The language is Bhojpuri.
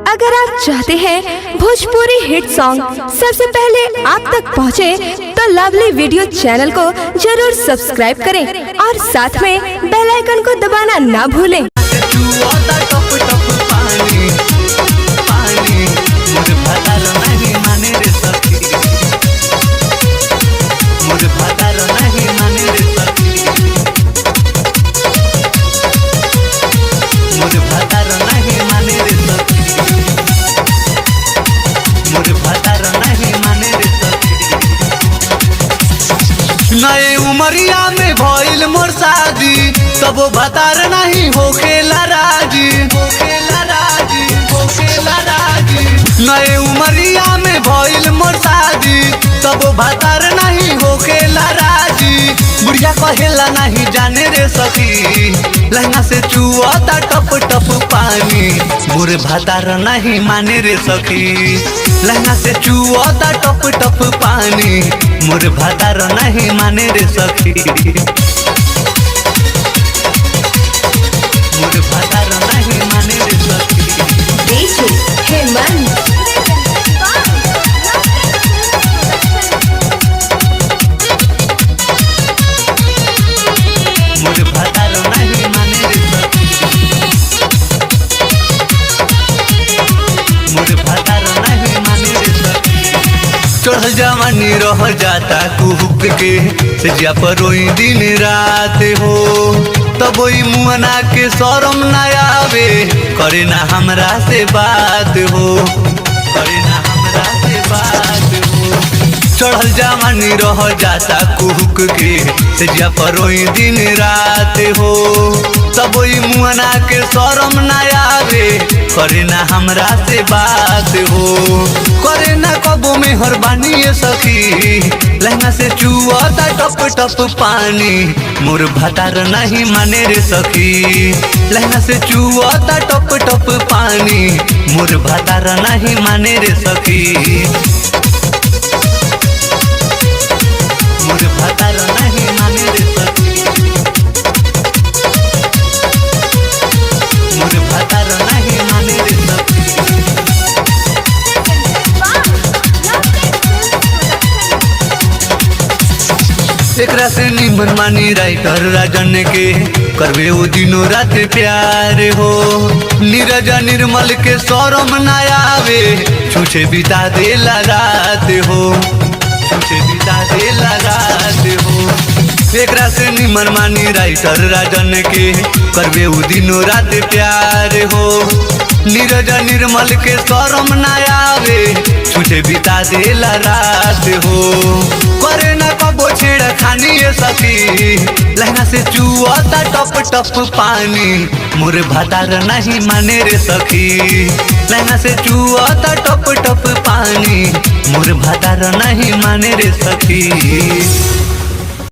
अगर आप चाहते हैं भोजपुरी हिट सॉन्ग सबसे पहले आप तक पहुंचे, तो लवली वीडियो चैनल को जरूर सब्सक्राइब करें और साथ में बेल आइकन को दबाना ना भूलें। नए उमरिया में भइल मोर शादी, तब भतार नहीं होखेला राजी, होखेला राजी, होखेला राजी। नए उमरिया में भइल मोर शादी, तब भतार नहीं होखेला राजी। बुढ़िया कहेला नहीं जाने रे सखी, लहंगा से चुआता टप टप पानी। मोर भतार नहीं माने रे सखी, लहंगा से चुआता टप टप पानी। मोर भतार नहीं माने रे सखी, मोर भतार नहीं माने रे सखी। हेमंत मोर भतार नहीं माने रे सखी, मोर भतार नहीं माने रे सखी। चढ़ल जवानी रह जाता कुहुक के सजिया पर रोई दिन रात हो, तब वही मुअना के शरम ना आवे, करे ना हमरा से बात हो, करे ना हमरा से बात हो। चढ़ल जवानी रह जाता कुहुक के सजिया पर रोई दिन रात हो, तब वही मुअना के शरम ना आवे, करे ना हमरा से बात हो। करे ना कबो में हरबानी ये सखी, लहंगा से चुआता टप टप पानी। मोर भतार नहीं माने रे सखी, लहंगा से चुआता टप टप पानी। मोर भतार नहीं माने रे सखी, मोर भतार नहीं माने रे सखी, मोर भतार नहीं माने रे सखी। एकरा से निमन मानी राइटर राजन के, करवे वो दिनों रात प्यार हो। नीरज निर्मल के शरम ना आवे, छूछे बिता देला रात हो, छूछे बिता देला रात हो। एकरा से निमन मानी राइटर राजन के, करवे वो दिनों रात प्यार हो। नीरज निर्मल के शरम ना आवे, छूछे बिता देला रात हो। करे ना कबो छेड़ा खानी ये सखी, लहंगा से चुआता टप टप पानी। मोर भतार नहीं माने रे सखी, लहंगा से चुआता टप टप पानी। मोर भतार नहीं माने रे सखी।